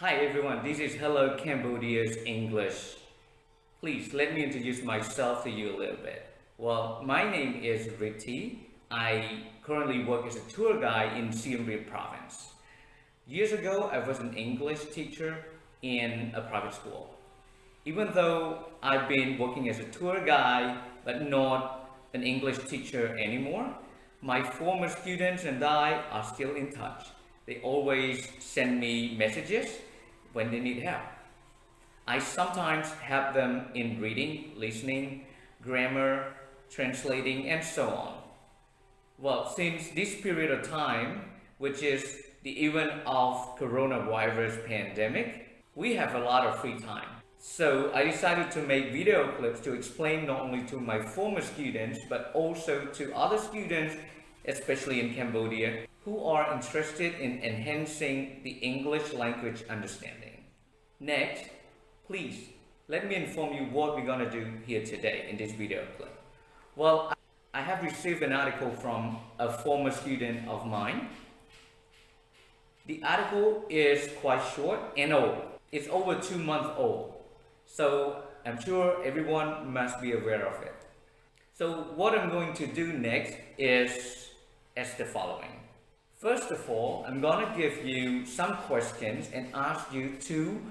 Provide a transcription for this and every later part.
Hi everyone, this is Hello Cambodia's English. Please let me introduce myself to you a little bit. Well, my name is Ritti. I currently work as a tour guide in Siem Reap province. Years ago, I was an English teacher in a private school. Even though I've been working as a tour guide but not an English teacher anymore, my former students and I are still in touch. They always send me messages when they need help. I sometimes help them in reading, listening, grammar, translating, and so on. Well, since this period of time, which is the event of coronavirus pandemic, we have a lot of free time. So I decided to make video clips to explain not only to my former students, but also to other students, especially in Cambodia, who are interested in enhancing the English language understanding. Next, please let me inform you what we're gonna do here today in this video clip. Well, I have received an article from a former student of mine. The article is quite short and old. It's over 2 months old. So I'm sure everyone must be aware of it. So what I'm going to do next is as the following. First of all, I'm gonna give you some questions and ask you to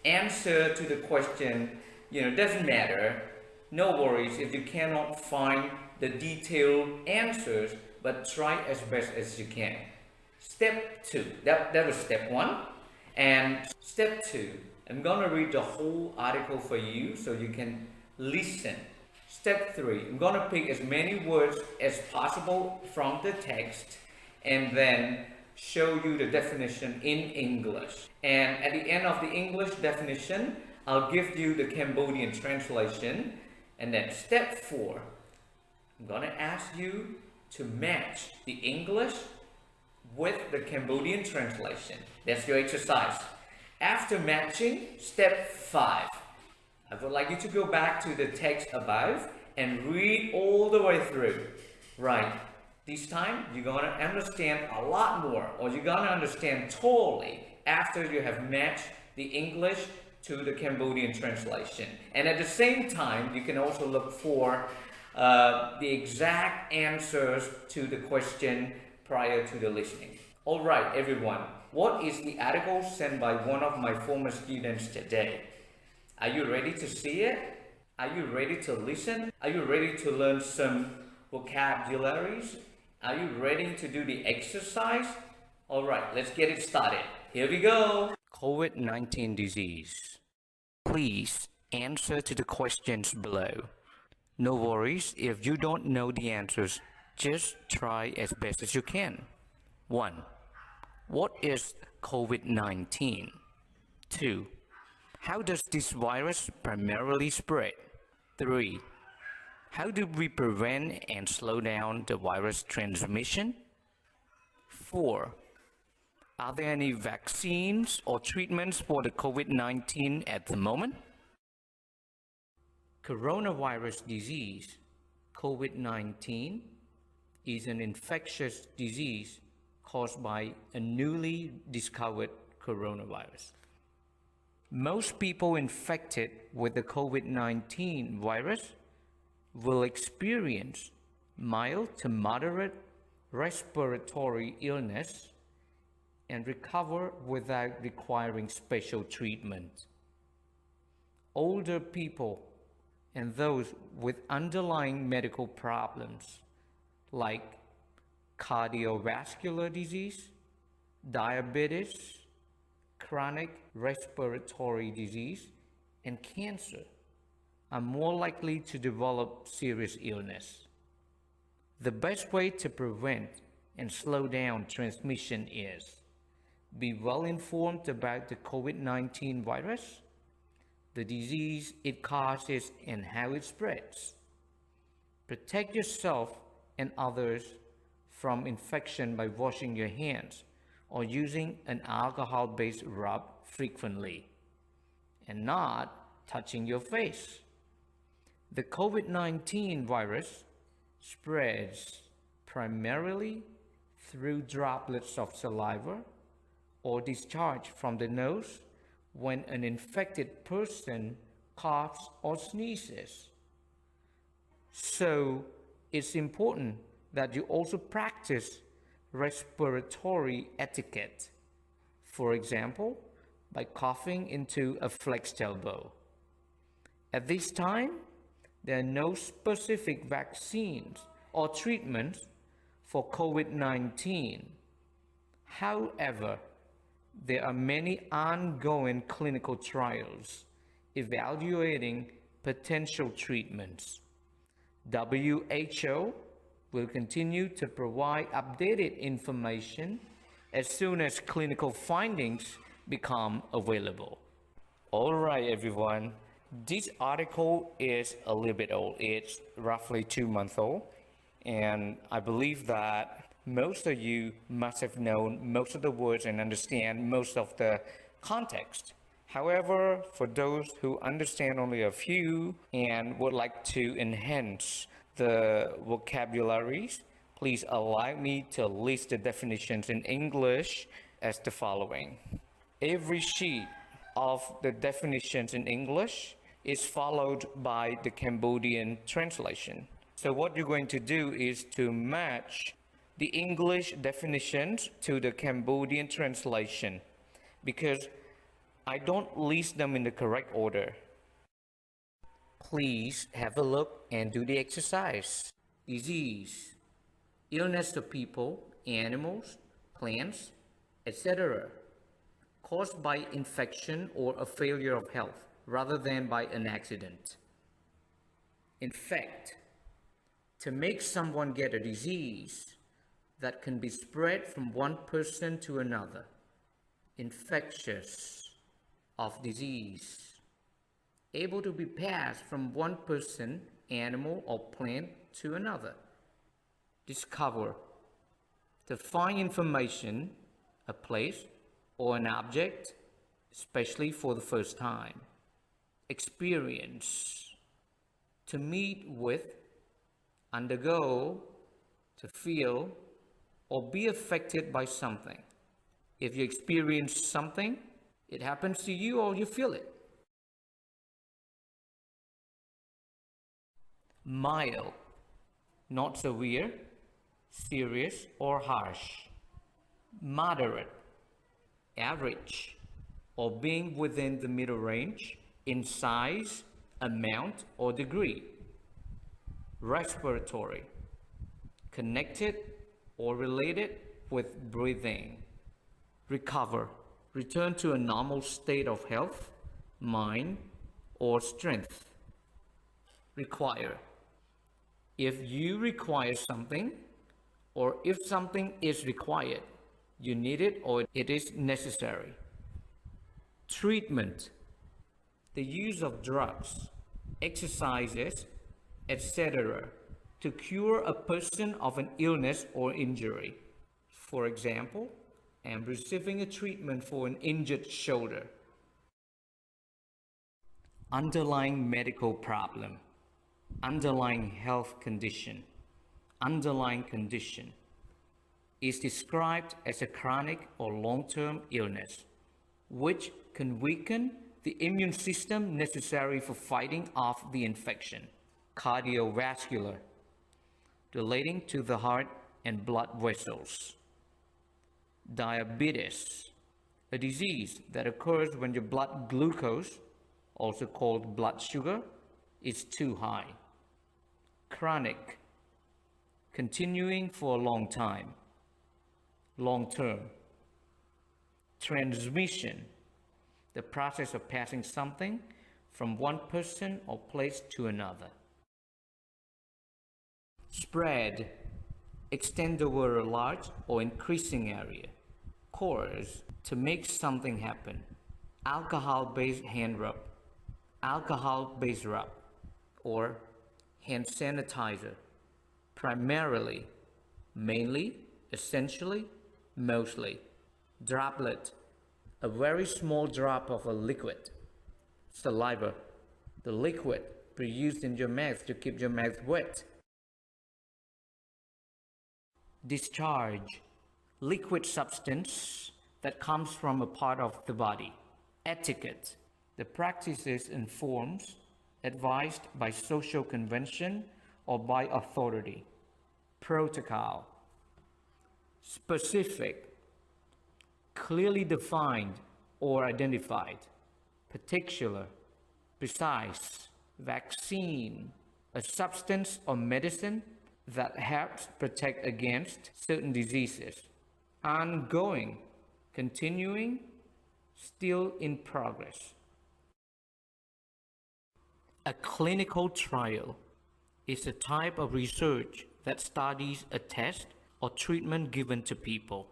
answer to the question. Doesn't matter. No worries if you cannot find the detailed answers, but try as best as you can. Step 2, that was step 1. And step 2, I'm gonna read the whole article for you so you can listen. Step 3, I'm gonna pick as many words as possible from the text and then show you the definition in English. And at the end of the English definition, I'll give you the Cambodian translation. And then step 4, I'm gonna ask you to match the English with the Cambodian translation. That's your exercise. After matching, step 5, I would like you to go back to the text above and read all the way through. Right. This time, you're gonna understand a lot more, or you're gonna understand totally after you have matched the English to the Cambodian translation. And at the same time, you can also look for the exact answers to the question prior to the listening. All right, everyone. What is the article sent by one of my former students today? Are you ready to see it? Are you ready to listen? Are you ready to learn some vocabularies? Are you ready to do the exercise? All right, let's get it started. Here we go. COVID-19 disease. Please answer to the questions below. No worries if you don't know the answers. Just try as best as you can. 1. What is COVID-19? 2. How does this virus primarily spread? 3. How do we prevent and slow down the virus transmission? 4. Are there any vaccines or treatments for the COVID-19 at the moment? Coronavirus disease, COVID-19, is an infectious disease caused by a newly discovered coronavirus. Most people infected with the COVID-19 virus will experience mild to moderate respiratory illness and recover without requiring special treatment. Older people and those with underlying medical problems like cardiovascular disease, diabetes, chronic respiratory disease, and cancer are more likely to develop serious illness. The best way to prevent and slow down transmission is be well informed about the COVID-19 virus, the disease it causes, and how it spreads. Protect yourself and others from infection by washing your hands or using an alcohol-based rub frequently and not touching your face. The COVID-19 virus spreads primarily through droplets of saliva or discharge from the nose when an infected person coughs or sneezes. So it's important that you also practice respiratory etiquette. For example, by coughing into a flexed elbow. At this time, there are no specific vaccines or treatments for COVID-19. However, there are many ongoing clinical trials evaluating potential treatments. WHO will continue to provide updated information as soon as clinical findings become available. All right, everyone. This article is a little bit old. It's roughly 2 months old. And I believe that most of you must have known most of the words and understand most of the context. However, for those who understand only a few and would like to enhance the vocabularies, please allow me to list the definitions in English as the following. Every sheet of the definitions in English is followed by the Cambodian translation. So what you're going to do is to match the English definitions to the Cambodian translation, because I don't list them in the correct order. Please have a look and do the exercise. Disease, illness of people, animals, plants, etc., caused by infection or a failure of health rather than by an accident. Infect, to make someone get a disease that can be spread from one person to another. Infectious, of disease, able to be passed from one person, animal, or plant to another. Discover, to find information, a place, or an object, especially for the first time. Experience, to meet with, undergo, to feel, or be affected by something. If you experience something, it happens to you or you feel it. Mild, not severe, serious, or harsh. Moderate, average, or being within the middle range in size, amount, or degree. Respiratory, connected or related with breathing. Recover, return to a normal state of health, mind, or strength. Require, if you require something, or if something is required, you need it or it is necessary. Treatment, the use of drugs, exercises, etc., to cure a person of an illness or injury. For example, I am receiving a treatment for an injured shoulder. Underlying medical problem, underlying health condition, underlying condition is described as a chronic or long-term illness, which can weaken the immune system necessary for fighting off the infection. Cardiovascular, relating to the heart and blood vessels. Diabetes, a disease that occurs when your blood glucose, also called blood sugar, is too high. Chronic, continuing for a long time, long term. Transmission, the process of passing something from one person or place to another. Spread, extend over a large or increasing area. Cause, to make something happen. Alcohol-based hand rub, alcohol-based rub, or hand sanitizer. Primarily, mainly, essentially, mostly. Droplet, a very small drop of a liquid. Saliva, the liquid produced in your mouth to keep your mouth wet. Discharge, liquid substance that comes from a part of the body. etiquette, the practices and forms advised by social convention or by authority. Protocol, specific, clearly defined or identified. Particular, precise. Vaccine, a substance or medicine that helps protect against certain diseases. Ongoing, continuing, still in progress. A clinical trial is a type of research that studies a test or treatment given to people.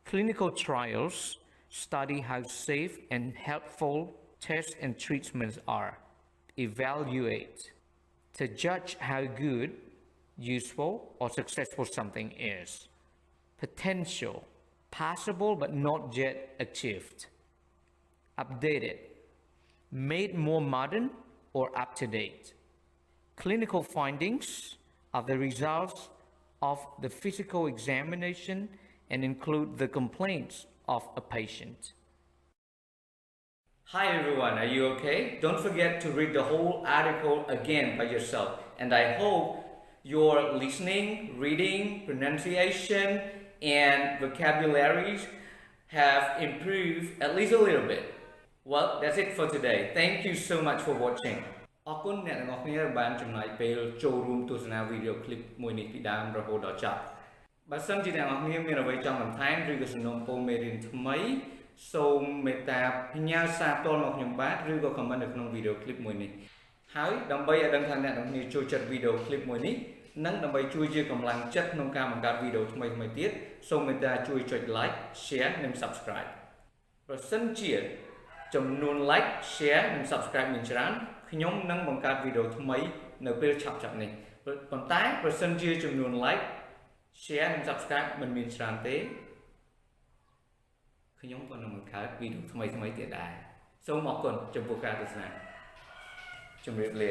Clinical trials study how safe and helpful tests and treatments are. Evaluate, to judge how good, useful, or successful something is. Potential, possible but not yet achieved. Updated, made more modern or up to date. Clinical findings are the results of the physical examination and include the complaints of a patient. Hi everyone, are you okay? Don't forget to read the whole article again by yourself. And I hope your listening, reading, pronunciation, and vocabularies have improved at least a little bit. Well, that's it for today. Thank you so much for watching. អរគុណអ្នកទាំងអស់គ្នាបានចំណាយពេលចូលរួមទស្សនាវីដេអូឃ្លីបមួយនេះពីដើមរហូតដល់ចប់បើសិនជាអ្នកទាំងអស់គ្នាមានអ្វីចង់បន្ថែមឬក៏សំណូមពរមេរៀនថ្មីសូមមេត្តាផ្ញើសារផ្ទាល់មកខ្ញុំបាទឬក៏ comment នៅក្នុងវីដេអូឃ្លីបមួយនេះហើយដើម្បីឲ្យដឹងថាអ្នកទាំងអស់គ្នាចូលចិត្តវីដេអូឃ្លីបមួយនេះនិងដើម្បីជួយជាកម្លាំងចិត្តក្នុងការបង្កើតវីដេអូថ្មីៗទៀតសូមមេត្តាជួយចុច like share និង subscribe ប្រសិនជាចំនួន like share និង subscribe មានច្រើនខ្ញុំនឹងបង្កើតវីដេអូថ្មីនៅពេលឆាប់ៗនេះប៉ុន្តែប្រសិនជាចំនួន like share និង subscribe មិនមានច្រើនទេខ្ញុំក៏នឹងបង្កើតវីដេអូថ្មីៗទៀតដែរសូមអរគុណចំពោះការទស្សនាជម្រាបលា